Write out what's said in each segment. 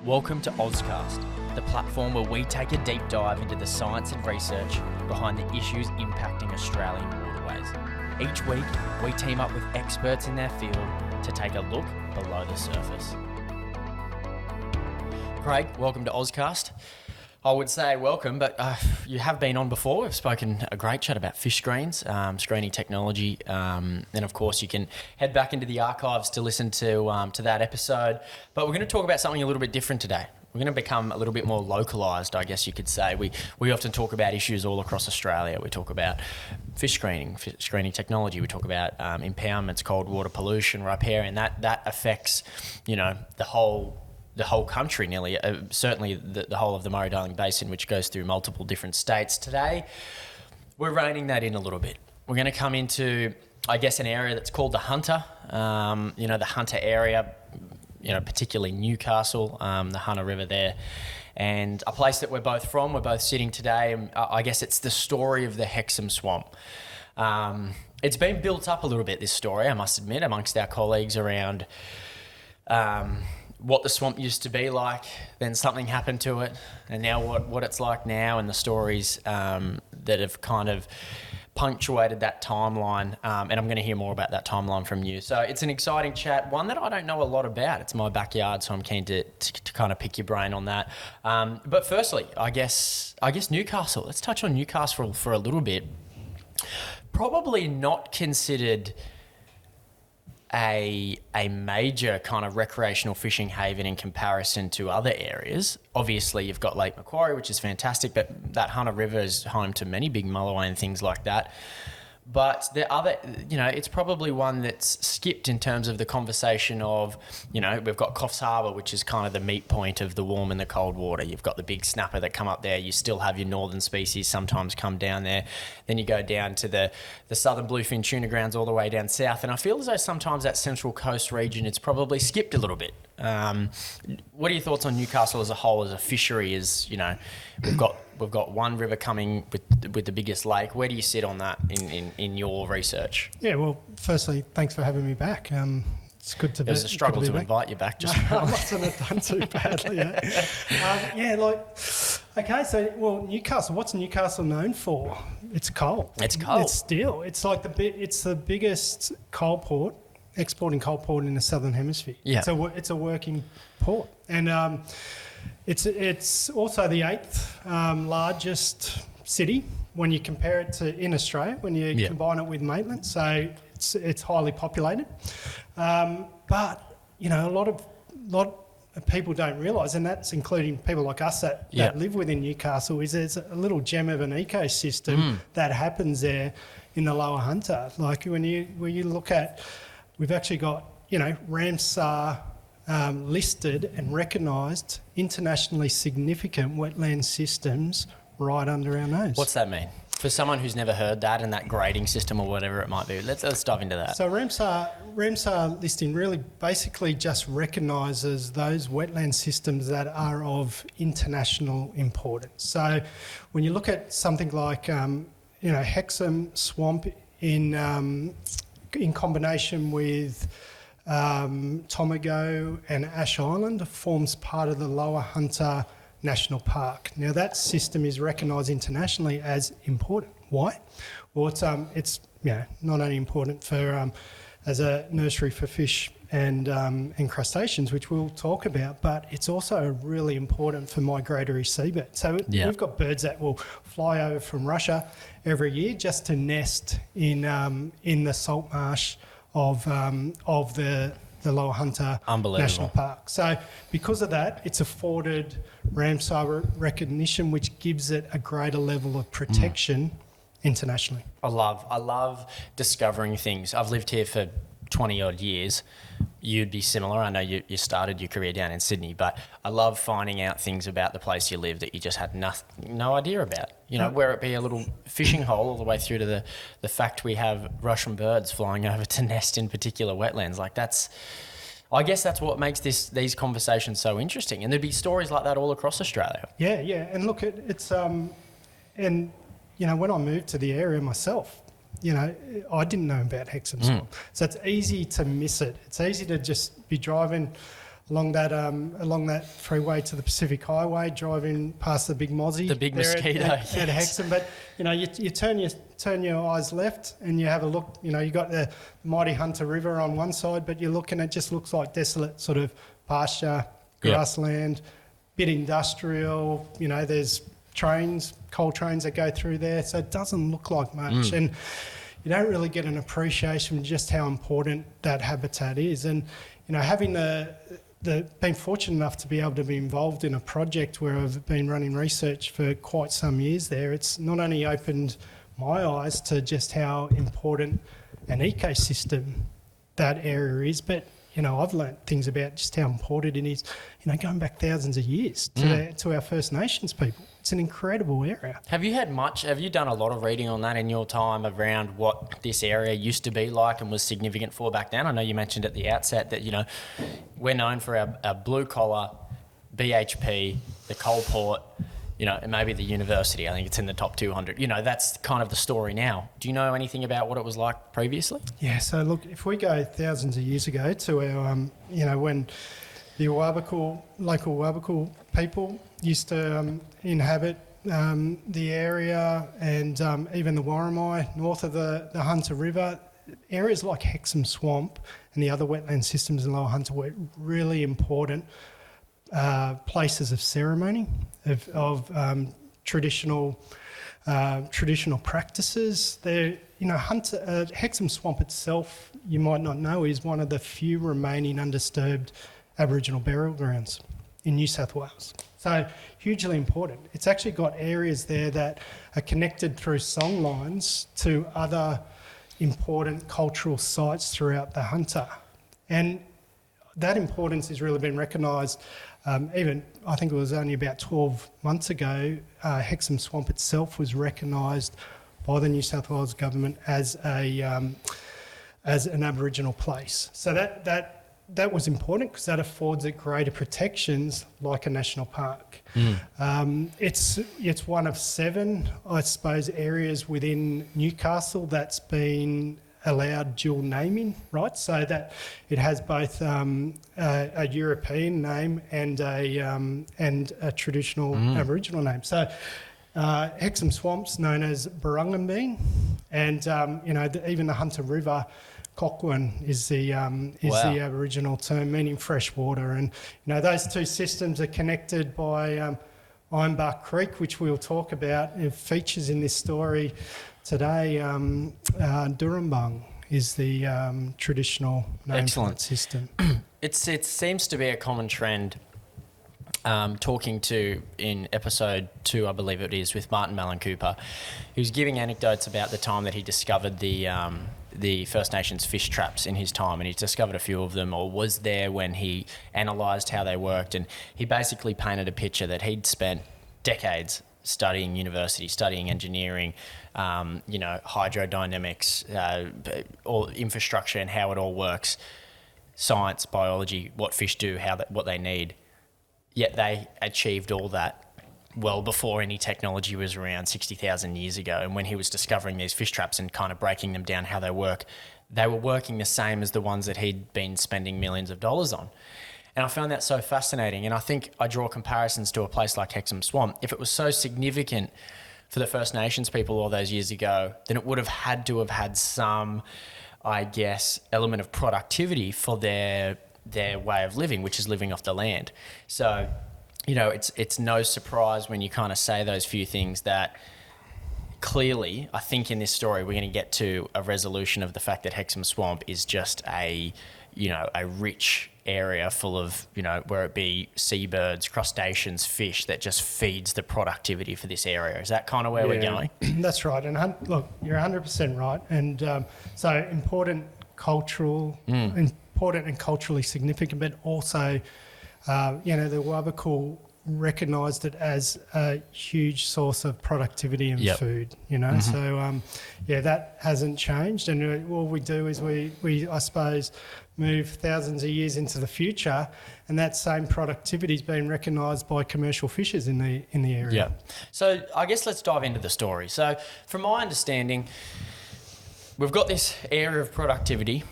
Welcome to Ozcast, the platform where we take a deep dive into the science and research behind the issues impacting Australian waterways. Each week, we team up with experts in their field to take a look below the surface. Craig, welcome to Ozcast. I would say welcome, but you have been on before. We've spoken a great chat about fish screens, screening technology, and of course you can head back into the archives to listen to that episode. But we're going to talk about something a little bit different today. We're going to become a little bit more localised, I guess you could say. We often talk about issues all across Australia. We talk about fish screening technology. We talk about impoundments, cold water pollution, riparian, and that affects, the whole country nearly, certainly the whole of the Murray-Darling Basin, which goes through multiple different states. Today, we're reining that in a little bit. We're going to come into, I guess, an area that's called the Hunter, the Hunter area, particularly Newcastle, the Hunter River there, and a place that we're both from. We're both sitting today, and I guess it's the story of the Hexham swamp. It's been built up a little bit, this story, I must admit, amongst our colleagues around what the swamp used to be like, then something happened to it, and now what it's like now, and the stories that have kind of punctuated that timeline, and I'm going to hear more about that timeline from you. So it's an exciting chat, one that I don't know a lot about. It's my backyard, so I'm keen to kind of pick your brain on that. But firstly, I guess Newcastle. Let's touch on Newcastle for a little bit. Probably not considered a major kind of recreational fishing haven in comparison to other areas. Obviously, you've got Lake Macquarie, which is fantastic, but that Hunter River is home to many big mulloway and things like that. But the other, it's probably one that's skipped in terms of the conversation of, we've got Coffs Harbour, which is kind of the meet point of the warm and the cold water. You've got the big snapper that come up there. You still have your northern species sometimes come down there. Then you go down to the southern bluefin tuna grounds all the way down south. And I feel as though sometimes that central coast region, it's probably skipped a little bit. What are your thoughts on Newcastle as a whole, as a fishery? We've got one river coming with the biggest lake. Where do you sit on that in your research? Yeah, well, firstly, thanks for having me back. It's good to be. It was a struggle to invite you back. Just I mustn't have done too badly. Newcastle. What's Newcastle known for? It's coal. It's coal. It's steel. It's like it's the biggest coal port, exporting coal port in the southern hemisphere. Yeah. It's a working port, and it's also the 8th largest city when you compare it to in Australia, when you combine it with Maitland. So it's highly populated. But a lot of people don't realise, and that's including people like us that live within Newcastle, is there's a little gem of an ecosystem that happens there in the Lower Hunter. Like when you look at, we've actually got Ramsar listed and recognised internationally significant wetland systems right under our nose. What's that mean? For someone who's never heard that and that grading system or whatever it might be, let's dive into that. So Ramsar listing really basically just recognises those wetland systems that are of international importance. So when you look at something like Hexham Swamp in combination with Tomago and Ash Island forms part of the Lower Hunter National Park. Now that system is recognised internationally as important. Why? Well, it's not only important for as a nursery for fish and crustaceans, which we'll talk about, but it's also really important for migratory seabirds. So we've got birds that will fly over from Russia every year just to nest in the salt marsh of the Lower Hunter National Park. So because of that, it's afforded Ramsar recognition, which gives it a greater level of protection internationally. I love discovering things. I've lived here for 20 odd years. You'd be similar. I know you started your career down in Sydney, but I love finding out things about the place you live that you just had no idea about. Where it be a little fishing hole all the way through to the fact we have Russian birds flying over to nest in particular wetlands. I guess that's what makes these conversations so interesting. And there'd be stories like that all across Australia. Yeah. And look, it's when I moved to the area myself, I didn't know about Hexham Swamp. So it's easy to miss it. It's easy to just be driving along that freeway to the Pacific Highway, driving past the big Mozzie. The big there mosquito. at Hexham. But, you turn your eyes left and you have a look, you got the mighty Hunter River on one side, but you look and it just looks like desolate sort of pasture, grassland, bit industrial, there's coal trains that go through there. So it doesn't look like much. And you don't really get an appreciation of just how important that habitat is. And, having been fortunate enough to be able to be involved in a project where I've been running research for quite some years there, it's not only opened my eyes to just how important an ecosystem that area is, but I've learnt things about just how important it is, going back thousands of years to our First Nations people. It's an incredible area. Have you done a lot of reading on that in your time around what this area used to be like and was significant for back then? I know you mentioned at the outset that, we're known for our blue collar, BHP, the coal port, and maybe the university. I think it's in the top 200. That's kind of the story now. Do you know anything about what it was like previously? Yeah, so look, if we go thousands of years ago to our, when the local Awabakal people used to inhabit the area, and even the Warramai, north of the Hunter River, areas like Hexham Swamp and the other wetland systems in Lower Hunter were really important places of ceremony, of traditional practices. Hexham Swamp itself, you might not know, is one of the few remaining undisturbed Aboriginal burial grounds in New South Wales. So hugely important. It's actually got areas there that are connected through song lines to other important cultural sites throughout the Hunter. And that importance has really been recognised. Even, I think it was only about 12 months ago, Hexham Swamp itself was recognised by the New South Wales government as an Aboriginal place. So that was important because that affords it greater protections like a national park. It's one of 7, I suppose, areas within Newcastle that's been allowed dual naming, right? So that it has both a European name and a traditional Aboriginal name. So Hexham Swamp's known as Burrunganbeen, and even the Hunter River, Coquin is the Aboriginal term meaning fresh water, and those two systems are connected by Ironbark Creek, which we'll talk about. It features in this story today. Durrumbung is the traditional name for that system. It seems to be a common trend. Talking to in episode 2, I believe it is, with Martin Mallon Cooper, who's giving anecdotes about the time that he discovered the First Nations fish traps in his time, and he's discovered a few of them, or was there when he analysed how they worked, and he basically painted a picture that he'd spent decades studying university, studying engineering, hydrodynamics, all infrastructure and how it all works, science, biology, what fish do, what they need. Yet they achieved all that well before any technology was around 60,000 years ago. And when he was discovering these fish traps and kind of breaking them down, how they work, they were working the same as the ones that he'd been spending millions of dollars on. And I found that so fascinating. And I think I draw comparisons to a place like Hexham Swamp. If it was so significant for the First Nations people all those years ago, then it would have had to have had some, I guess, element of productivity for their way of living, which is living off the land. So, it's no surprise when you kind of say those few things that clearly, I think in this story, we're going to get to a resolution of the fact that Hexham Swamp is just a rich area full of, where it be seabirds, crustaceans, fish that just feeds the productivity for this area. Is that kind of where we're going? That's right. And look, you're 100% right. And so important and culturally significant, but also, the Wabakal recognised it as a huge source of productivity and food, So, that hasn't changed. And all we do is we, I suppose, move thousands of years into the future, and that same productivity is being recognised by commercial fishers in the area. Yeah. So I guess let's dive into the story. So from my understanding, we've got this area of productivity.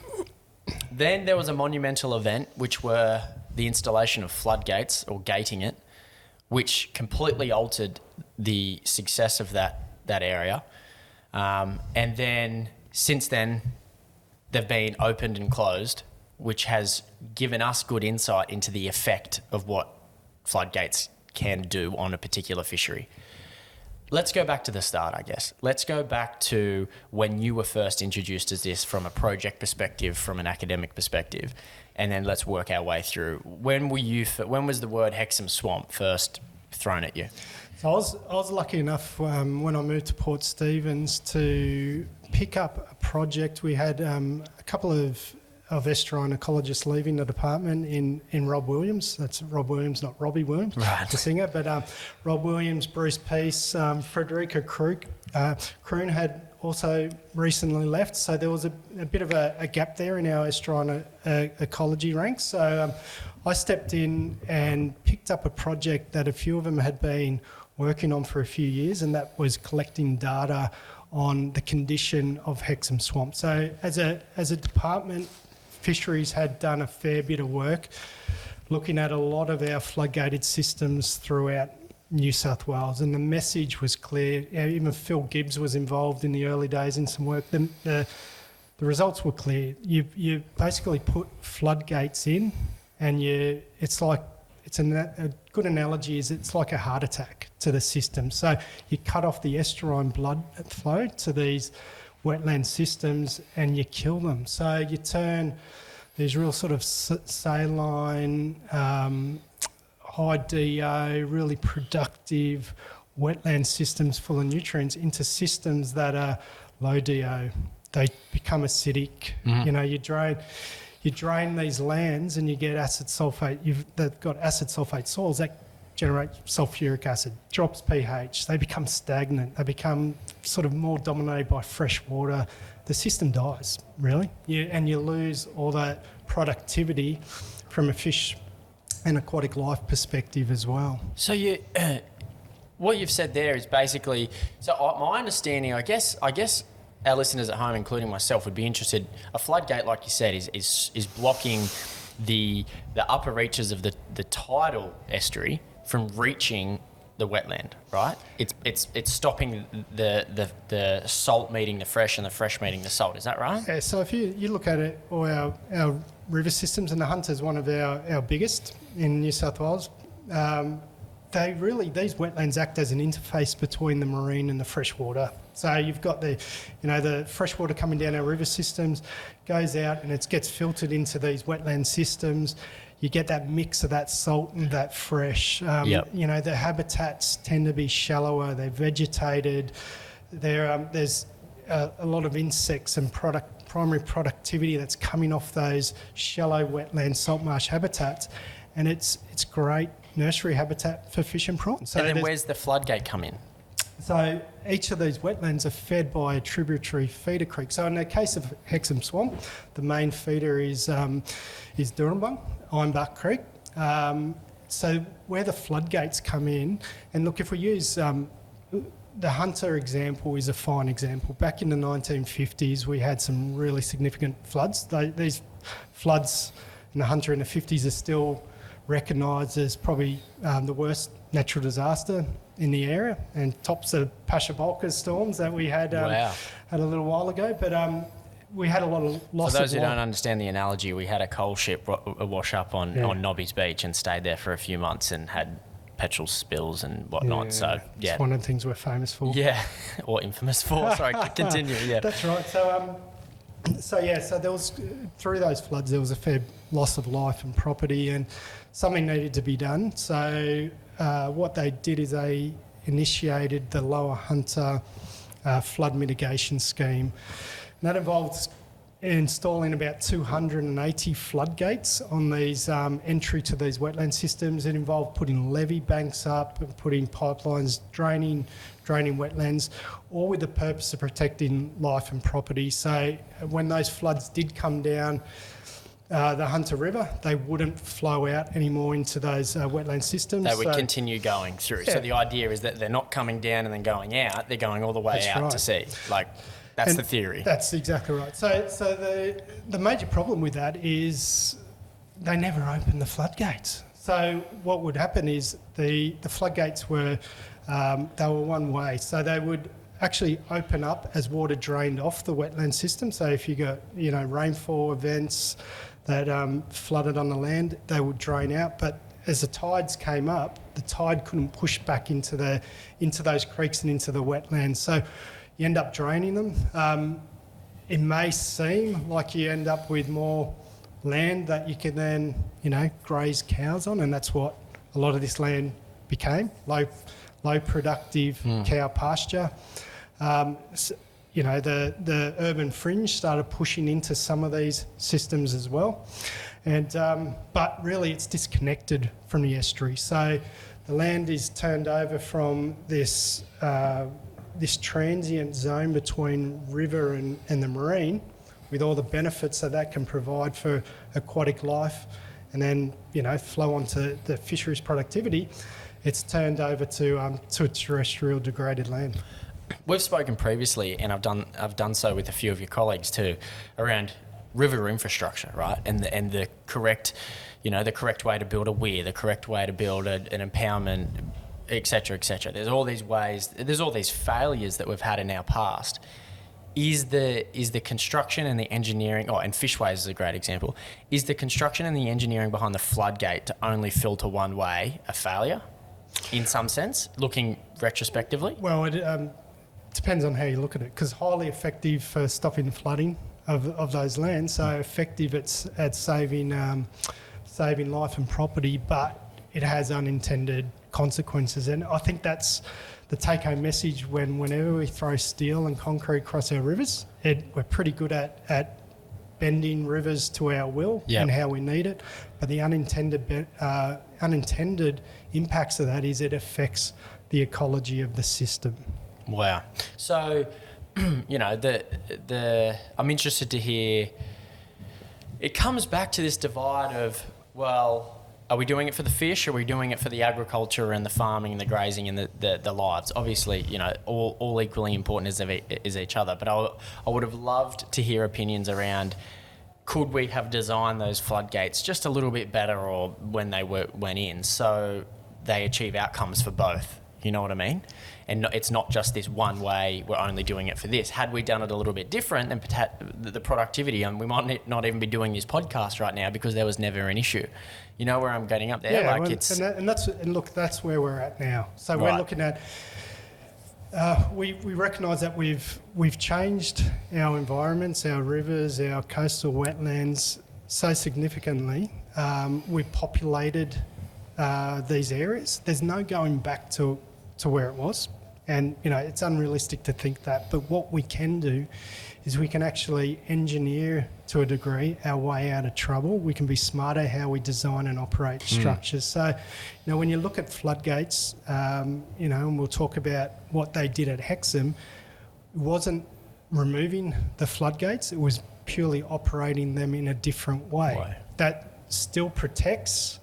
Then there was a monumental event, which were the installation of floodgates or gating it, which completely altered the success of that area. And then since then, they've been opened and closed, which has given us good insight into the effect of what floodgates can do on a particular fishery. Let's go back to the start, I guess. Let's go back to when you were first introduced as this from a project perspective, from an academic perspective, and then let's work our way through. When was the word Hexham Swamp first thrown at you? So I was lucky enough when I moved to Port Stephens to pick up a project. We had a couple of estuarine ecologists leaving the department in Rob Williams. That's Rob Williams, not Robbie Williams, right, the singer. But Rob Williams, Bruce Peace, Frederica Kroon had also recently left. So there was a bit of a gap there in our estuarine ecology ranks. So I stepped in and picked up a project that a few of them had been working on for a few years, and that was collecting data on the condition of Hexham Swamp. So as a department, Fisheries had done a fair bit of work looking at a lot of our floodgated systems throughout New South Wales, and the message was clear. Even Phil Gibbs was involved in the early days in some work. The results were clear. You basically put floodgates in, and a good analogy is it's like a heart attack to the system. So you cut off the estuarine blood flow to these wetland systems and you kill them. So you turn these real sort of saline, high DO, really productive wetland systems full of nutrients into systems that are low DO. They become acidic. You drain these lands and you get acid sulfate. They've got acid sulfate soils that generate sulfuric acid, drops pH. They become stagnant. They become sort of more dominated by fresh water. The system dies, really. And you lose all that productivity from a fish and aquatic life perspective as well. So what you've said there is basically, my understanding, I guess our listeners at home, including myself, would be interested. A floodgate, like you said, is blocking the upper reaches of the tidal estuary from reaching the wetland, right? It's stopping the salt meeting the fresh and the fresh meeting the salt. Is that right? Yeah. So if you look at it, all our river systems, and the Hunter is one of our biggest in New South Wales. These wetlands act as an interface between the marine and the freshwater. So you've got the freshwater coming down our river systems, goes out and it gets filtered into these wetland systems. You get that mix of that salt and that fresh. The habitats tend to be shallower. They're vegetated. There's a lot of insects and primary productivity that's coming off those shallow wetland salt marsh habitats, and it's great nursery habitat for fish and prawns. So and then where's the floodgate come in? So each of these wetlands are fed by a tributary feeder creek. So in the case of Hexham Swamp, the main feeder is Durrumbung, Ironbark Creek. So where the floodgates come in, and look, if we use the Hunter example is a fine example. Back in the 1950s, we had some really significant floods. These floods in the Hunter in the 50s are still recognised as probably the worst natural disaster in the area, and tops the Pasha-Balka storms that we had had a little while ago. But we had a lot of loss. For those who don't understand the analogy, we had a coal ship wash up on Nobby's Beach and stayed there for a few months and had petrol spills and whatnot. It's one of the things we're famous for. Yeah, or infamous for. Sorry, continue. Yeah, that's right. So there was, through those floods, there was a fair loss of life and property, and something needed to be done. So what they did is they initiated the Lower Hunter flood mitigation scheme. And that involved installing about 280 floodgates on these entry to these wetland systems. It involved putting levee banks up and putting pipelines draining wetlands, all with the purpose of protecting life and property. So when those floods did come down the Hunter River, they wouldn't flow out anymore into those wetland systems. They would continue going through. Yeah. So the idea is that they're not coming down and then going out, they're going all the way out to sea. That's the theory. That's exactly right. So the major problem with that is they never opened the floodgates. So what would happen is the floodgates were they were one way. So they would actually open up as water drained off the wetland system. So if you got rainfall events that flooded on the land, they would drain out. But as the tides came up, the tide couldn't push back into those creeks and into the wetlands. So you end up draining them. It may seem like you end up with more land that you can then, graze cows on, and that's what a lot of this land became, low productive cow pasture. The urban fringe started pushing into some of these systems as well. And but really it's disconnected from the estuary. So the land is turned over from this transient zone between river and the marine, with all the benefits that can provide for aquatic life, and then flow onto the fisheries productivity. It's turned over to terrestrial degraded land. We've spoken previously, and I've done so with a few of your colleagues too, around river infrastructure, right? And the correct, the correct way to build a weir, the correct way to build an impoundment, et cetera, et cetera. There's all these ways. There's all these failures that we've had in our past. Is the construction and the engineering, and Fishways is a great example, is the construction and the engineering behind the floodgate to only filter one way a failure, in some sense, looking retrospectively? Well, it depends on how you look at it, because highly effective for stopping flooding of those lands, so effective at saving life and property, but it has unintended consequences. And I think that's the take-home message whenever we throw steel and concrete across our rivers. We're pretty good at bending rivers to our will and how we need it, but the unintended impacts of that is it affects the ecology of the system. Wow. So, I'm interested to hear, it comes back to this divide of, well, are we doing it for the fish? Are we doing it for the agriculture and the farming and the grazing and the lives? Obviously, all equally important as each other. But I would have loved to hear opinions around, could we have designed those floodgates just a little bit better, or when they went in, so they achieve outcomes for both? You know what I mean? And it's not just this one way, we're only doing it for this. Had we done it a little bit different, then the productivity, and we might not even be doing this podcast right now because there was never an issue. You know where I'm getting up there? Yeah, that's where we're at now. So we're looking at, we recognise that we've changed our environments, our rivers, our coastal wetlands so significantly. We've populated these areas. There's no going back to where it was. And, it's unrealistic to think that. But what we can do is we can actually engineer, to a degree, our way out of trouble. We can be smarter how we design and operate structures. So, when you look at floodgates, and we'll talk about what they did at Hexham, it wasn't removing the floodgates. It was purely operating them in a different way. That still protects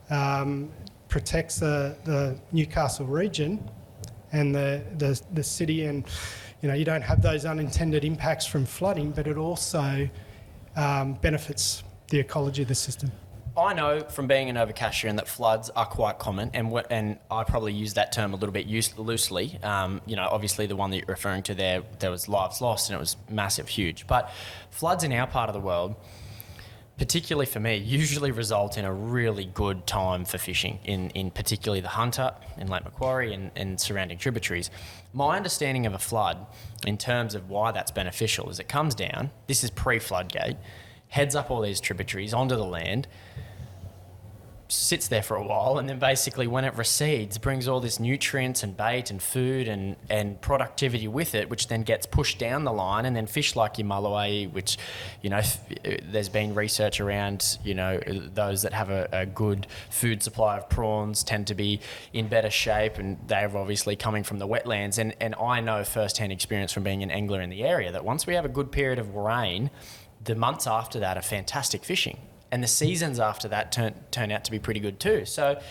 the Newcastle region and the city, and you don't have those unintended impacts from flooding, but it also benefits the ecology of the system. I know from being an overcasterian that floods are quite common, and I probably use that term a little bit loosely. Obviously the one that you're referring to there was lives lost and it was massive, huge. But floods in our part of the world, particularly for me, usually result in a really good time for fishing, in particularly the Hunter, in Lake Macquarie and surrounding tributaries. My understanding of a flood, in terms of why that's beneficial, is it comes down, this is pre-floodgate, heads up all these tributaries onto the land, sits there for a while, and then basically when it recedes, brings all this nutrients and bait and food and productivity with it, which then gets pushed down the line, and then fish like your mulloway, which, there's been research around, those that have a good food supply of prawns tend to be in better shape, and they're obviously coming from the wetlands. And I know first-hand experience from being an angler in the area that once we have a good period of rain, the months after that are fantastic fishing. And the seasons after that turn out to be pretty good too. So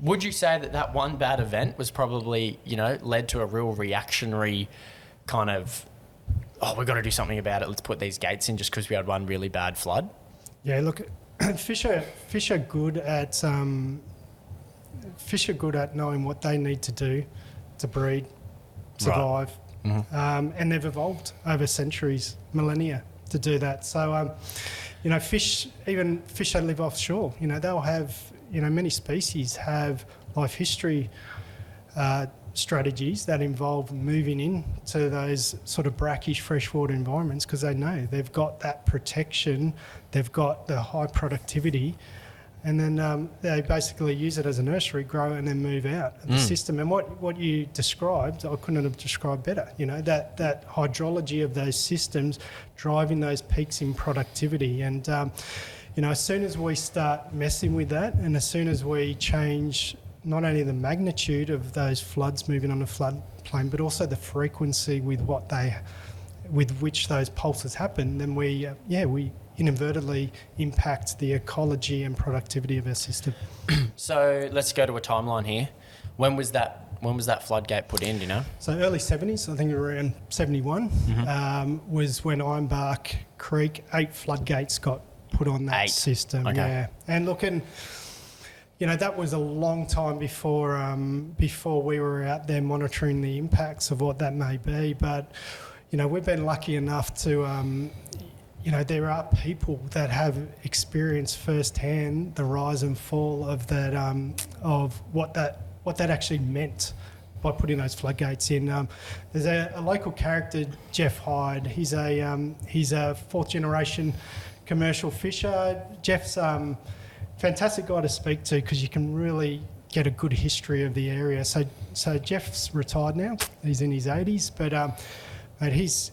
would you say that one bad event was probably, led to a real reactionary kind of, we've got to do something about it, let's put these gates in just because we had one really bad flood? Yeah, look, fish are good at knowing what they need to do to breed, survive, and they've evolved over centuries, millennia to do that. So, fish that live offshore, they'll have, many species have life history strategies that involve moving into those sort of brackish freshwater environments because they know they've got that protection, they've got the high productivity, and then they basically use it as a nursery, grow, and then move out of the system. And what you described, I couldn't have described better. That hydrology of those systems driving those peaks in productivity. And, as soon as we start messing with that, and as soon as we change not only the magnitude of those floods moving on the floodplain, but also the frequency with which those pulses happen, then we inadvertently impact the ecology and productivity of our system. So let's go to a timeline here. When was that floodgate put in, do you know? So early 70s, I think around 71, was when Ironbark Creek, 8 floodgates got put on that system. Okay. Yeah. And looking, that was a long time before we were out there monitoring the impacts of what that may be. But, we've been lucky enough to, there are people that have experienced firsthand the rise and fall of that, of what that actually meant by putting those floodgates in. There's a local character, Jeff Hyde. He's a fourth generation commercial fisher. Jeff's fantastic guy to speak to because you can really get a good history of the area. So Jeff's retired now. He's in his 80s, but his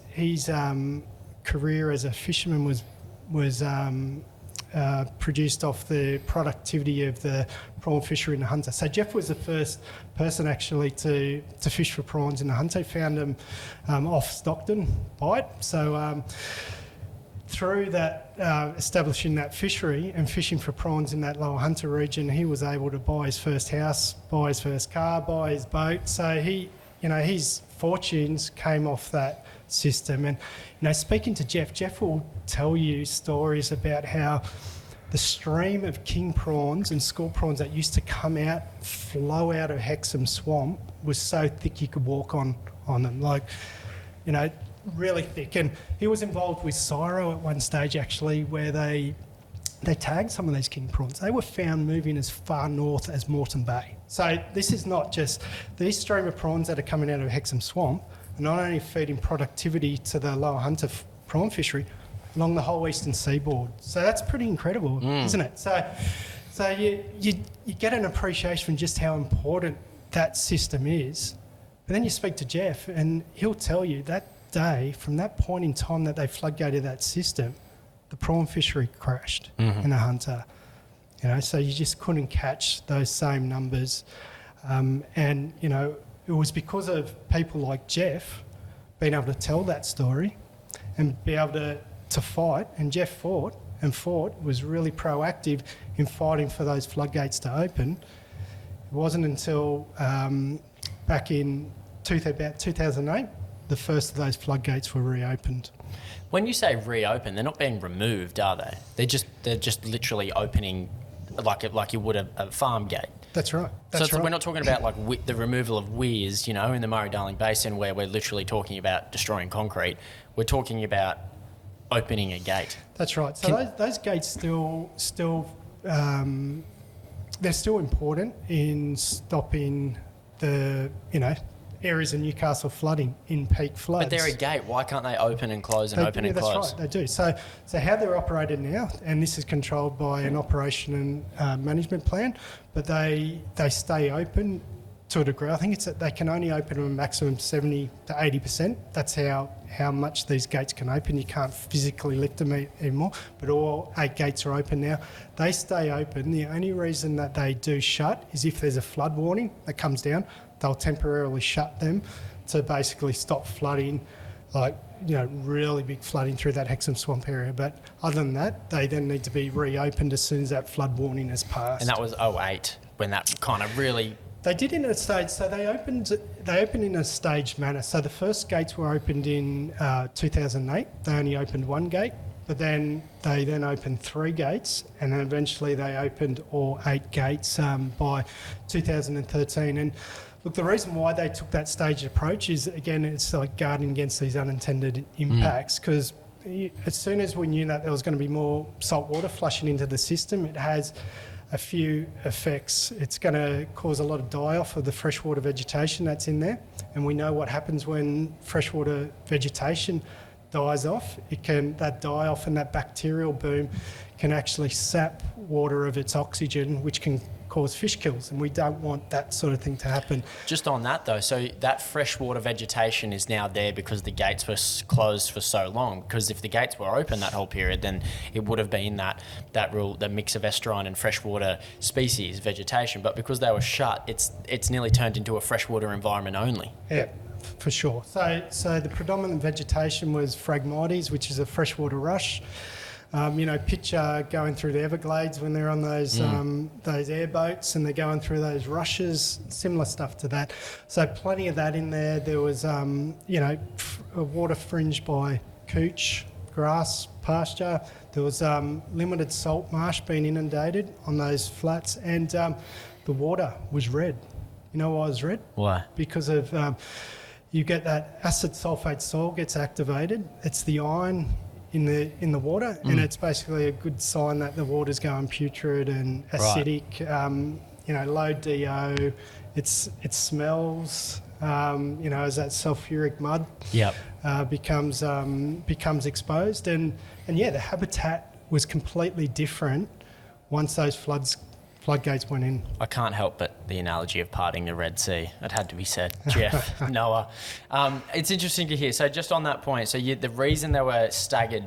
career as a fisherman was produced off the productivity of the prawn fishery in the Hunter. So Jeff was the first person actually to fish for prawns in the Hunter. He found them off Stockton Bight. So through that, establishing that fishery and fishing for prawns in that lower Hunter region, he was able to buy his first house, buy his first car, buy his boat. So his fortunes came off that system. And, speaking to Jeff will tell you stories about how the stream of king prawns and school prawns that used to flow out of Hexham swamp was so thick you could walk on them. Really thick. And he was involved with Cyro at one stage actually where they tagged some of these king prawns. They were found moving as far north as Moreton Bay. So this is not just these stream of prawns that are coming out of Hexham swamp are not only feeding productivity to the lower Hunter prawn fishery along the whole eastern seaboard. So that's pretty incredible, isn't it? So you get an appreciation for just how important that system is. But then you speak to Jeff and he'll tell you that day, from that point in time that they floodgated that system, the prawn fishery crashed in the Hunter. So you just couldn't catch those same numbers. It was because of people like Jeff being able to tell that story and be able to fight. And Jeff fought, was really proactive in fighting for those floodgates to open. It wasn't until back in about 2008 the first of those floodgates were reopened. When you say reopen, they're not being removed, are they? They're just literally opening like you would a farm gate. That's right. We're not talking about the removal of weirs, in the Murray-Darling Basin where we're literally talking about destroying concrete. We're talking about opening a gate. That's right. So those gates still they're still important in stopping the areas of Newcastle flooding in peak floods. But they're a gate. Why can't they open and close and open and close? That's right, they do. So how they're operated now, and this is controlled by an operation and management plan, but they stay open to a degree. I think it's that they can only open a maximum 70 to 80%. That's how much these gates can open. You can't physically lift them anymore, but all 8 gates are open now. They stay open. The only reason that they do shut is if there's a flood warning that comes down. They'll temporarily shut them to basically stop flooding, really big flooding through that Hexham swamp area. But other than that, they then need to be reopened as soon as that flood warning has passed. And that was 2008 when that kind of really... They did in a stage, so they opened in a staged manner. So the first gates were opened in 2008. They only opened one gate. but then they then opened 3 gates, and then eventually they opened all 8 gates by 2013. And look, the reason why they took that staged approach is, again, it's like guarding against these unintended impacts, because as soon as we knew that there was going to be more salt water flushing into the system, it has a few effects. It's going to cause a lot of die-off of the freshwater vegetation that's in there, and we know what happens when freshwater vegetation dies off. That die-off and that bacterial boom can actually sap water of its oxygen, which can cause fish kills, and we don't want that sort of thing to happen. Just on that though, so that freshwater vegetation is now there because the gates were closed for so long. Because if the gates were open that whole period, then it would have been that rule, the mix of estuarine and freshwater species vegetation. But because they were shut, it's nearly turned into a freshwater environment only. Yeah, for sure. So the predominant vegetation was Phragmites, which is a freshwater rush. Picture going through the Everglades when they're on those airboats and they're going through those rushes, similar stuff to that. So plenty of that in there. There was, water fringed by couch, grass, pasture. There was limited salt marsh being inundated on those flats, and the water was red. You know why it was red? Why? Because of you get that acid sulfate soil gets activated. It's the iron in the water, and it's basically a good sign that the water's going putrid and acidic. Right. Low DO. It smells. As that sulfuric mud becomes exposed, and the habitat was completely different once those floodgates went in. I can't help but the analogy of parting the Red Sea. It had to be said. Jeff, Noah. It's interesting to hear. So just on that point, so the reason they were staggered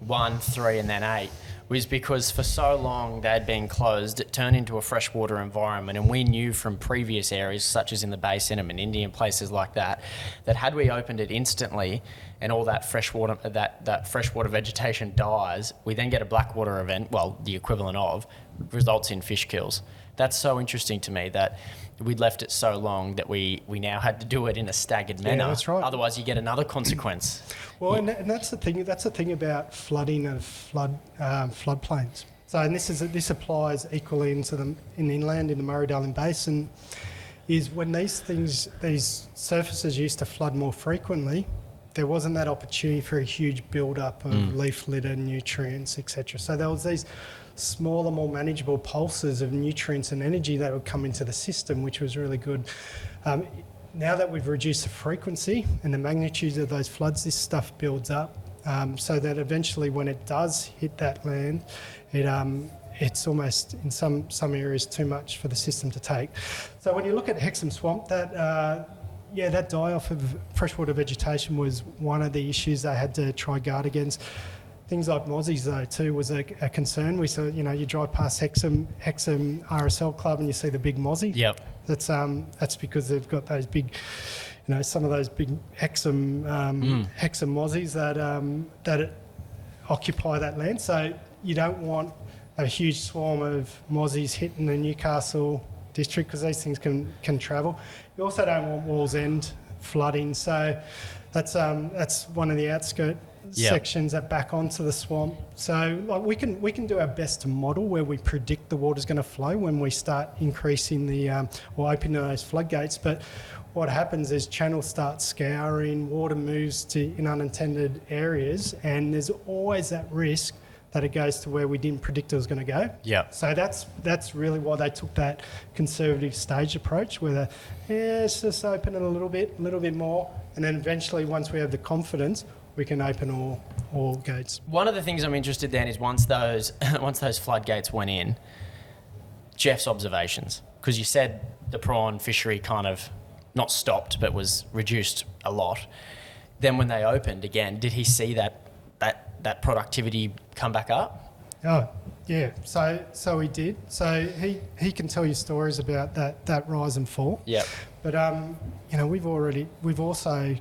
1, 3 and then 8 was because for so long they had been closed, it turned into a freshwater environment, and we knew from previous areas, such as in the Basin and Indian places like that, that had we opened it instantly and all that freshwater vegetation dies, we then get a blackwater event, well, the equivalent of, results in fish kills. That's so interesting to me that we'd left it so long that we now had to do it in a staggered manner. Yeah, that's right. Otherwise, you get another consequence. Well, and that's the thing. That's the thing about flooding of floodplains. So, and this applies equally in inland in the Murray-Darling Basin. Is when these surfaces used to flood more frequently, there wasn't that opportunity for a huge build-up of leaf litter, nutrients, etc. So there was these smaller, more manageable pulses of nutrients and energy that would come into the system, which was really good. Now that we've reduced the frequency and the magnitude of those floods, this stuff builds up, so that eventually when it does hit that land, it's almost in some areas too much for the system to take. So when you look at Hexham Swamp, that die-off of freshwater vegetation was one of the issues they had to try guard against. Things like mozzies, though, too, was a concern. We saw, you drive past Hexham RSL Club and you see the big mozzie. Yep. That's because they've got those big, some of those big Hexham mozzies that occupy that land. So you don't want a huge swarm of mozzies hitting the Newcastle district because these things can travel. You also don't want Walls End flooding. So that's one of the outskirts. Sections that back onto the swamp. So we can do our best to model where we predict the water's going to flow when we start increasing or opening those floodgates. But what happens is channels start scouring, water moves in unintended areas, and there's always that risk that it goes to where we didn't predict it was going to go. Yeah. So that's really why they took that conservative staged approach, where let's just open it a little bit more, and then eventually once we have the confidence, we can open all gates. One of the things I'm interested in is once those floodgates went in, Jeff's observations, because you said the prawn fishery kind of not stopped but was reduced a lot. Then when they opened again, did he see that productivity come back up? Oh, yeah. So he did. So he can tell you stories about that rise and fall. Yeah. But we've also,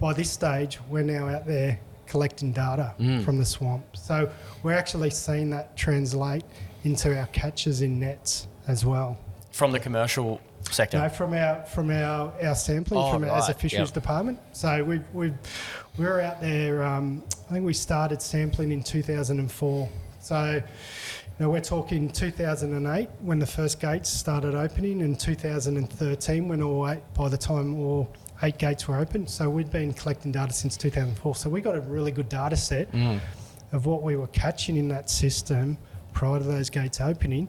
by this stage, we're now out there collecting data from the swamp. So we're actually seeing that translate into our catches in nets as well. From the commercial sector? No, from our sampling as a fisheries department. So we were out there. I think we started sampling in 2004. So we're talking 2008 when the first gates started opening, and 2013 when by the time all 8 gates were open. So we'd been collecting data since 2004. So we got a really good data set of what we were catching in that system prior to those gates opening,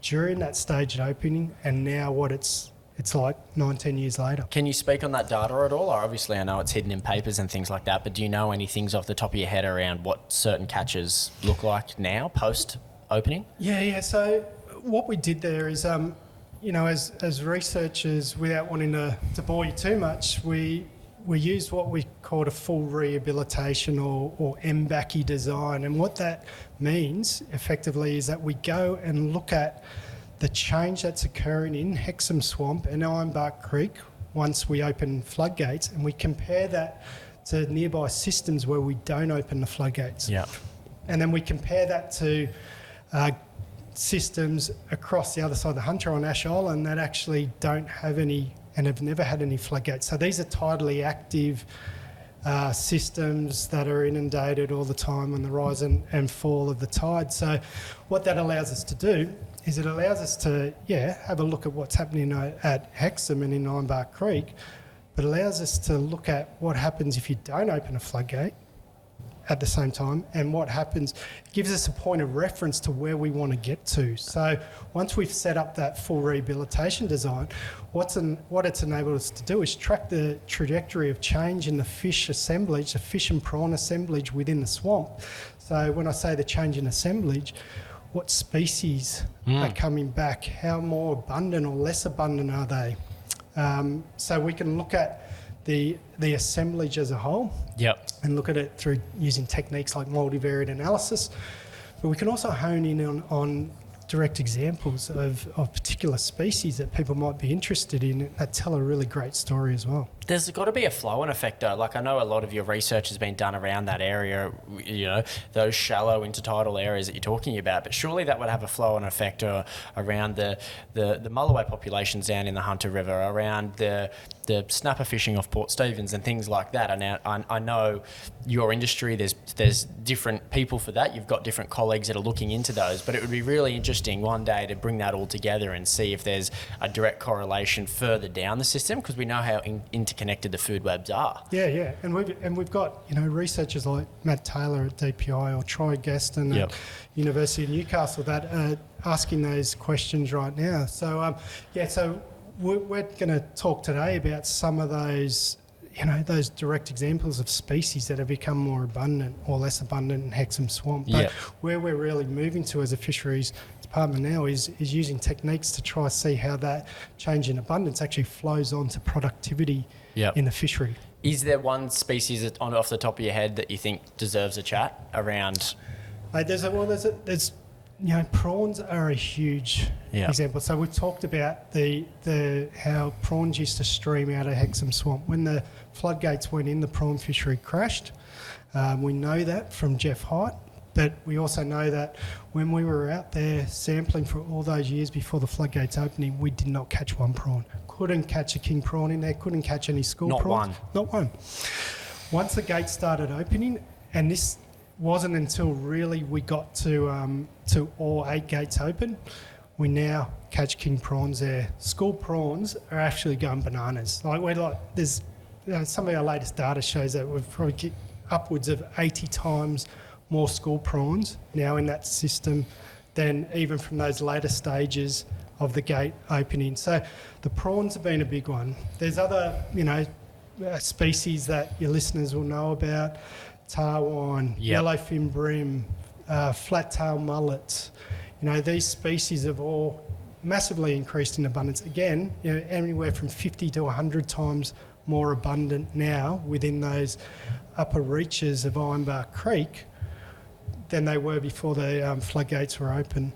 during that staged opening, and now what it's like 19 years later. Can you speak on that data at all? Obviously, I know it's hidden in papers and things like that, but do you know any things off the top of your head around what certain catches look like now, post-opening? Yeah. So what we did there is, as researchers, without wanting to bore you too much, we used what we called a full rehabilitation or MBACI design. And what that means, effectively, is that we go and look at the change that's occurring in Hexham Swamp and Ironbark Creek once we open floodgates, and we compare that to nearby systems where we don't open the floodgates. Yeah. And then we compare that to systems across the other side of the Hunter on Ash Island that actually don't have any and have never had any floodgates. So these are tidally active systems that are inundated all the time on the rise and fall of the tide. So what that allows us to do is it allows us to, have a look at what's happening at Hexham and in Ironbark Creek, but allows us to look at what happens if you don't open a floodgate at the same time, and what happens. It gives us a point of reference to where we want to get to. So once we've set up that full rehabilitation design, what it's enabled us to do is track the trajectory of change in the fish assemblage, the fish and prawn assemblage within the swamp. So when I say the change in assemblage, what species are coming back, how more abundant or less abundant are they? So we can look at the assemblage as a whole, and look at it through using techniques like multivariate analysis. But we can also hone in on direct examples of particular species that people might be interested in that tell a really great story as well. There's got to be a flow-on effect, though. Like, I know a lot of your research has been done around that area, those shallow intertidal areas that you're talking about, but surely that would have a flow-on effect around the mulloway populations down in the Hunter River, around the snapper fishing off Port Stephens and things like that. And I know your industry, there's different people for that. You've got different colleagues that are looking into those, but it would be really interesting one day to bring that all together and see if there's a direct correlation further down the system, because we know how interconnected the food webs are. Yeah, and we've got researchers like Matt Taylor at DPI or Troy Gaston at University of Newcastle that are asking those questions right now. So so we're going to talk today about some of those those direct examples of species that have become more abundant or less abundant in Hexham Swamp. But where we're really moving to as a fisheries department now is using techniques to try to see how that change in abundance actually flows on to productivity in the fishery. Is there one species off the top of your head that you think deserves a chat around? There's prawns are a huge example. So we've talked about the how prawns used to stream out of Hexham Swamp. When the floodgates went in, the prawn fishery crashed. We know that from Jeff Height, but we also know that when we were out there sampling for all those years before the floodgates opening, we did not catch one prawn. Couldn't catch a king prawn in there, couldn't catch any school prawns. Not one. Once the gates started opening, and this wasn't until really we got to all 8 gates open, we now catch king prawns there. School prawns are actually going bananas. There's some of our latest data shows that we've probably get upwards of 80 times more school prawns now in that system than even from those later stages of the gate opening. So the prawns have been a big one. There's other species that your listeners will know about: tarwine, yellowfin bream, flat-tail mullets. These species have all massively increased in abundance. Again, anywhere from 50 to 100 times more abundant now within those upper reaches of Ironbark Creek than they were before the floodgates were open.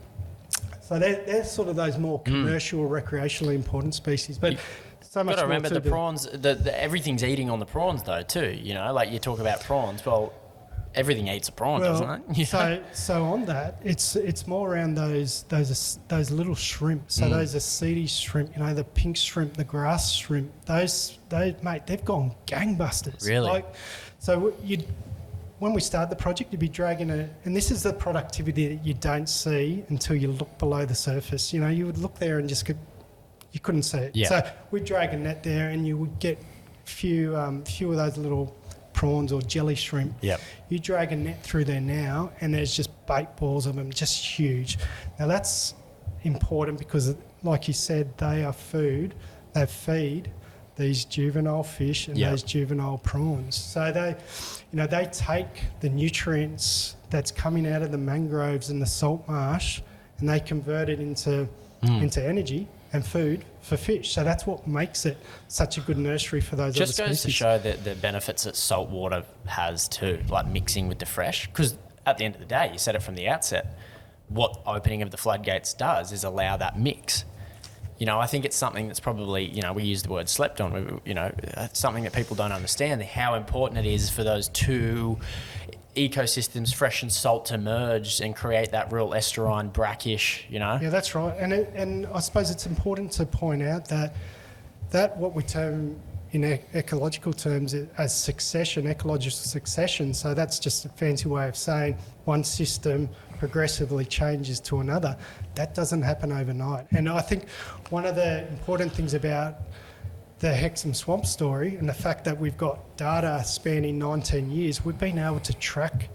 So they're sort of those more commercial, recreationally important species. But so much. Got to remember the prawns. Everything's eating on the prawns though too. Like you talk about prawns. Well, everything eats a prawn, doesn't it? You know? So on that, it's more around those little shrimp. So those Ascites shrimp, the pink shrimp, the grass shrimp. Those mate, they've gone gangbusters. Really? When we start the project, you'd be dragging and this is the productivity that you don't see until you look below the surface. You would look there and just you couldn't see it. Yeah. So we'd drag a net there and you would get few of those little prawns or jelly shrimp. Yep. You drag a net through there now and there's just bait balls of them, just huge. Now that's important because, like you said, they are food. They feed these juvenile fish and those juvenile prawns. So they take the nutrients that's coming out of the mangroves and the salt marsh and they convert it into energy and food for fish. So that's what makes it such a good nursery for those Just other goes species. to show the benefits that salt water has too, like mixing with the fresh. Because at the end of the day, you said it from the outset, what opening of the floodgates does is allow that mix. I think it's something that's probably, we use the word slept on, it's something that people don't understand, how important it is for those two ecosystems, fresh and salt, to merge and create that real estuarine, brackish, Yeah, that's right. And I suppose it's important to point out that what we term in ecological terms as succession, ecological succession, so that's just a fancy way of saying one system progressively changes to another. That doesn't happen overnight. And I think one of the important things about the Hexham Swamp story and the fact that we've got data spanning 19 years, we've been able to track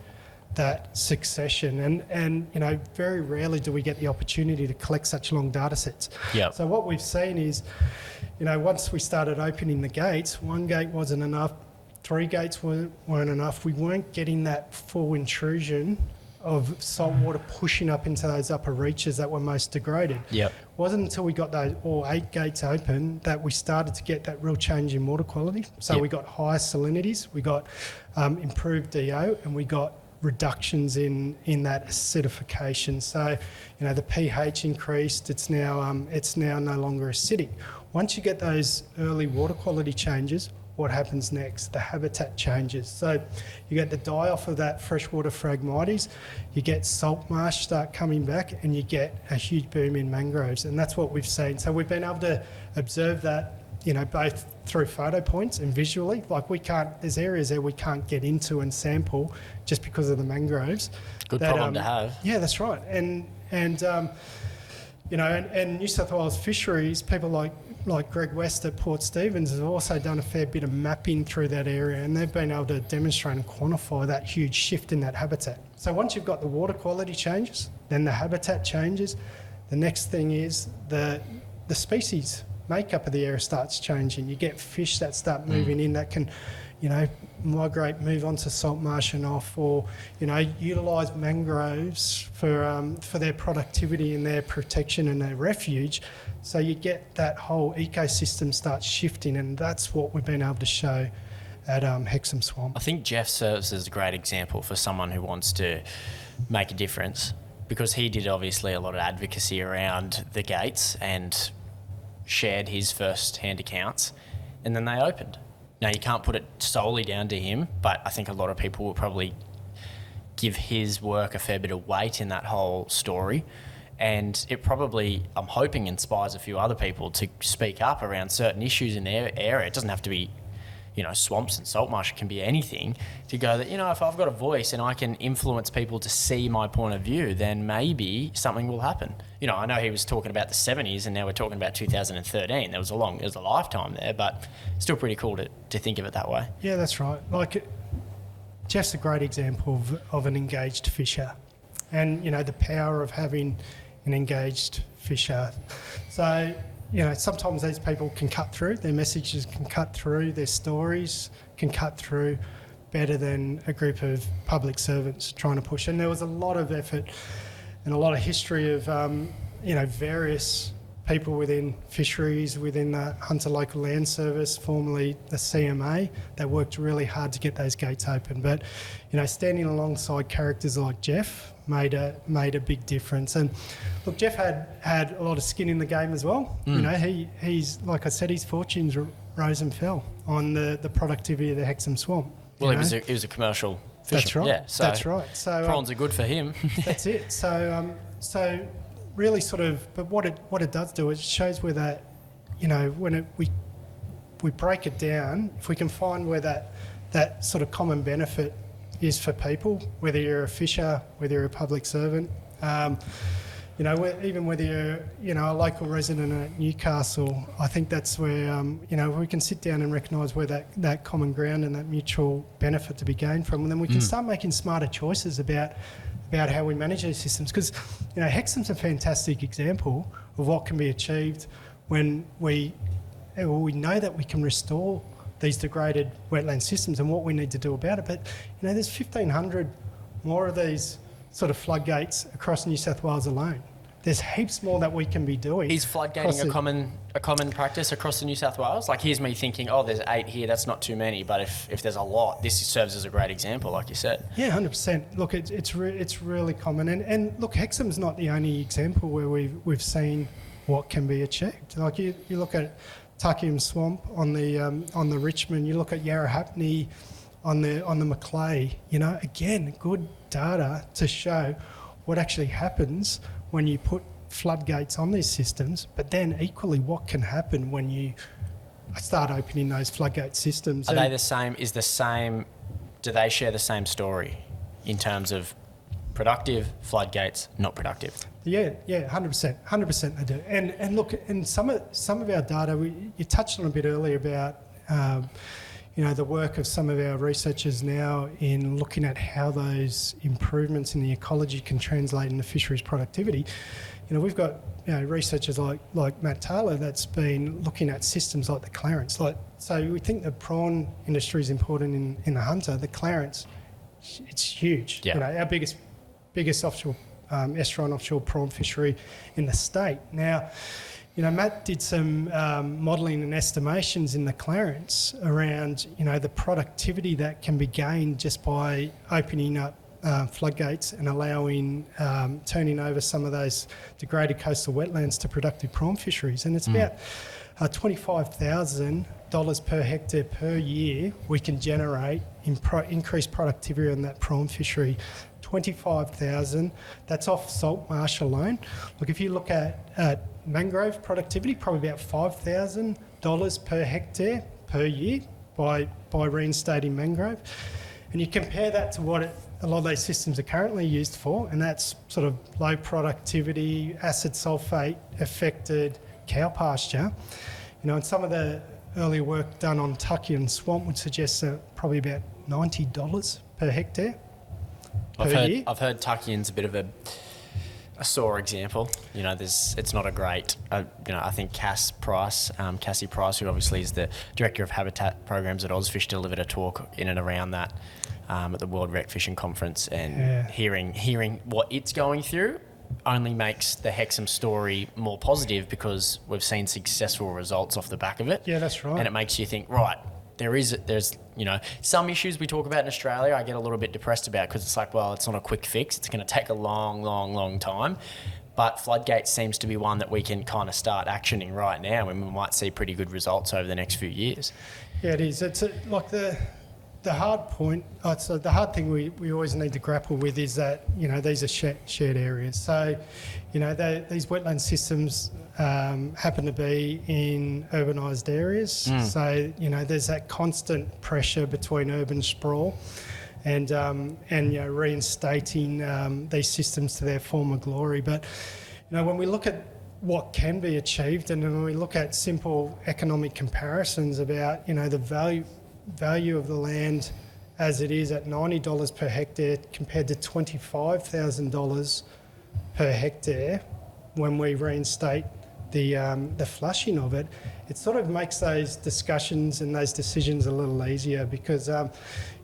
that succession and very rarely do we get the opportunity to collect such long data sets. Yep. So what we've seen is, once we started opening the gates, one gate wasn't enough, 3 gates weren't enough. We weren't getting that full intrusion of salt water pushing up into those upper reaches that were most degraded. Yep. It wasn't until we got those all 8 gates open that we started to get that real change in water quality. So we got higher salinities, we got improved DO, and we got reductions in that acidification. So, the pH increased. It's now no longer acidic. Once you get those early water quality changes, what happens next? The habitat changes. So you get the die-off of that freshwater Phragmites, you get salt marsh start coming back, and you get a huge boom in mangroves, and that's what we've seen. So we've been able to observe that, both through photo points and visually. There's areas there we can't get into and sample just because of the mangroves. Good problem to have. Yeah, that's right. And New South Wales Fisheries, people like Greg West at Port Stephens have also done a fair bit of mapping through that area, and they've been able to demonstrate and quantify that huge shift in that habitat. So once you've got the water quality changes, then the habitat changes. The next thing is the species makeup of the area starts changing. You get fish that start moving in that can, migrate, move on to salt marsh and off, or utilise mangroves for their productivity and their protection and their refuge. So you get that whole ecosystem starts shifting, and that's what we've been able to show at Hexham Swamp. I think Jeff serves as a great example for someone who wants to make a difference, because he did obviously a lot of advocacy around the gates and shared his first-hand accounts, and then they opened. Now, you can't put it solely down to him, but I think a lot of people will probably give his work a fair bit of weight in that whole story. And it probably, I'm hoping, inspires a few other people to speak up around certain issues in their area. It doesn't have to be, swamps and salt marsh. It can be anything. To go that, if I've got a voice and I can influence people to see my point of view, then maybe something will happen. I know he was talking about the 70s and now we're talking about 2013. There was a lifetime there, but still pretty cool to think of it that way. Yeah, that's right. Jeff's a great example of an engaged fisher, and, the power of having an engaged fisher. So, sometimes these people can cut through, their messages can cut through, their stories can cut through better than a group of public servants trying to push. And there was a lot of effort and a lot of history of, various people within fisheries, within the Hunter Local Land Service, formerly the CMA, that worked really hard to get those gates open. But, standing alongside characters like Jeff made a big difference. And look, Jeff had a lot of skin in the game as well. He's, like I said, his fortunes rose and fell on the productivity of the Hexham Swamp. Well, it was a commercial fish That's them. right. Yeah, so That's right. So prawns are good for him. that's it. So really sort of, but what it does do, it shows where that, when we break it down, if we can find where that sort of common benefit is for people, whether you're a fisher, whether you're a public servant, even whether you're, a local resident at Newcastle, I think that's where, we can sit down and recognise where that common ground and that mutual benefit to be gained from, and then we can start making smarter choices about how we manage these systems. Because, Hexham's a fantastic example of what can be achieved when we know that we can restore these degraded wetland systems and what we need to do about it. But, there's 1,500 more of these sort of floodgates across New South Wales alone. There's heaps more that we can be doing. Is floodgating a common practice across the New South Wales? Like, here's me thinking, there's 8 here, that's not too many. But if there's a lot, this serves as a great example, like you said. Yeah, 100%. Look, it's really common. And look, Hexham's not the only example where we've seen what can be achieved. Like you look at Tuckiam Swamp on the Richmond, you look at Yarrahapney on the Macleay, again, good data to show what actually happens when you put floodgates on these systems, but then equally what can happen when you start opening those floodgate systems. Are they the same? Do they share the same story in terms of productive, floodgates, not productive? Yeah, 100% they do. And look, and some of our data, you touched on a bit earlier about the work of some of our researchers now in looking at how those improvements in the ecology can translate into fisheries productivity. We've got researchers like Matt Taylor that's been looking at systems like the Clarence. So we think the prawn industry is important in the Hunter. The Clarence, it's huge. Yeah. Our biggest offshore estuarine offshore prawn fishery in the state. Now, Matt did some modelling and estimations in the Clarence around, the productivity that can be gained just by opening up floodgates and allowing turning over some of those degraded coastal wetlands to productive prawn fisheries. And it's about $25,000 per hectare per year we can generate in increased productivity on that prawn fishery. 25,000, that's off salt marsh alone. Look, if you look at mangrove productivity, probably about $5,000 per hectare per year by reinstating mangrove. And you compare that to what a lot of those systems are currently used for, and that's sort of low productivity, acid sulphate affected cow pasture. And some of the earlier work done on Tuckiam Swamp would suggest probably about $90 per hectare. I've heard Tuckian's a bit of a sore example. It's not a great. I think Cassie Price, who obviously is the director of habitat programs at Ozfish, delivered a talk in and around that at the World Rec Fishing Conference, and hearing what it's going through only makes the Hexham story more positive, because we've seen successful results off the back of it. Yeah, that's right. And it makes you think, right, there's some issues we talk about in Australia I get a little bit depressed about, because it's like, well, it's not a quick fix. It's going to take a long time. But floodgates seems to be one that we can kind of start actioning right now, and we might see pretty good results over the next few years. Yeah, it is. It's like the hard point. So the hard thing we always need to grapple with is that, these are shared areas. So, these wetland systems happen to be in urbanised areas. So, there's that constant pressure between urban sprawl and reinstating these systems to their former glory. But, when we look at what can be achieved, and when we look at simple economic comparisons about, the value of the land as it is at $90 per hectare compared to $25,000 per hectare when we reinstate the flushing of it, it sort of makes those discussions and those decisions a little easier, because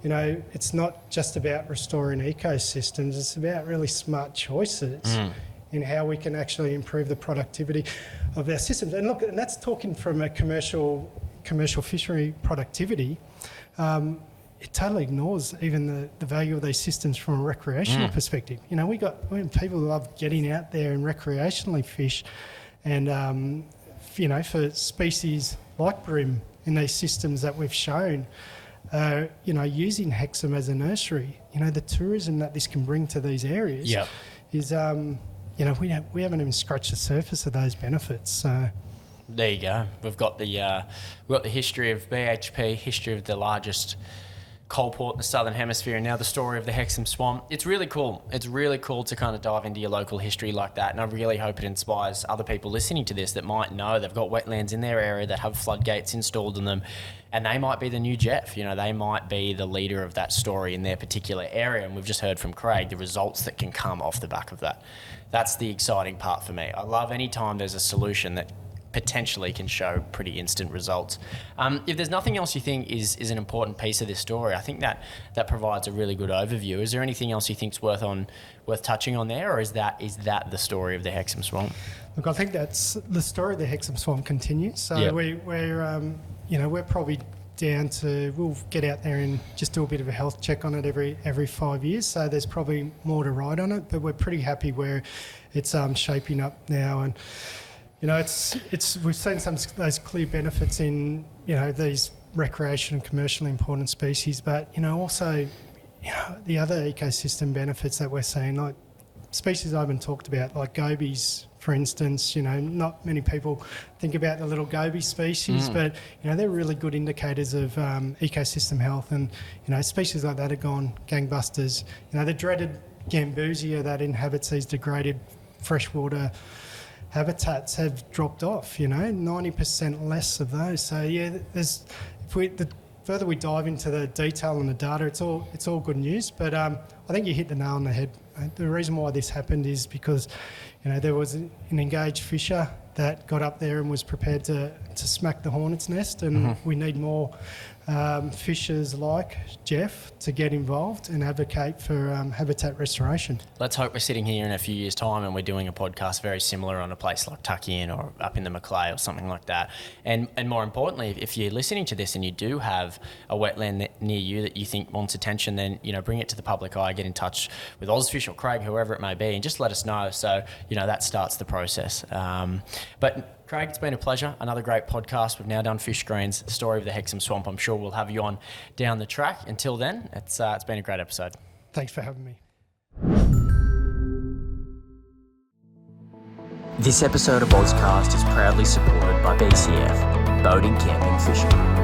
it's not just about restoring ecosystems, it's about really smart choices in how we can actually improve the productivity of our systems. And look, and that's talking from a commercial fishery productivity. It totally ignores even the value of these systems from a recreational perspective. People love getting out there and recreationally fish, and for species like bream in these systems that we've shown using Hexham as a nursery, the tourism that this can bring to these areas is, we haven't even scratched the surface of those benefits. So there you go. We've got the history of BHP, history of the largest coal port in the Southern Hemisphere, and now the story of the Hexham Swamp. It's really cool. It's really cool to kind of dive into your local history like that, and I really hope it inspires other people listening to this that might know they've got wetlands in their area that have floodgates installed in them, and they might be the new Jeff. They might be the leader of that story in their particular area, and we've just heard from Craig the results that can come off the back of that. That's the exciting part for me. I love any time there's a solution that potentially can show pretty instant results. If there's nothing else you think is an important piece of this story, I think that provides a really good overview. Is there anything else you think's worth touching on there, or is that the story of the Hexham Swamp? Look, I think that's the story of the Hexham Swamp continues. So we're probably down to, we'll get out there and just do a bit of a health check on it every 5 years. So there's probably more to ride on it, but we're pretty happy where it's shaping up now. And we've seen some of those clear benefits in, these recreation and commercially important species, but, also, the other ecosystem benefits that we're seeing, like species I haven't talked about, like gobies, for instance. Not many people think about the little goby species, but, they're really good indicators of ecosystem health, and, species like that are gone gangbusters. The dreaded gambusia that inhabits these degraded freshwater habitats have dropped off, 90% less of those. So the further we dive into the detail and the data, it's all good news. But I think you hit the nail on the head. The reason why this happened is because, there was an engaged fisher that got up there and was prepared to smack the hornet's nest, and we need more fishers like Jeff to get involved and advocate for habitat restoration. Let's hope we're sitting here in a few years' time and we're doing a podcast very similar on a place like Tuckian or up in the Macleay or something like that. And more importantly, if you're listening to this and you do have a wetland near you that you think wants attention, then bring it to the public eye. Get in touch with Ozfish or Craig, whoever it may be, and just let us know. So that starts the process. But Craig, it's been a pleasure. Another great podcast. We've now done fish screens, the story of the Hexham Swamp. I'm sure we'll have you on down the track. Until then, it's been a great episode. Thanks for having me. This episode of Ozcast is proudly supported by BCF, Boating, Camping, Fishing.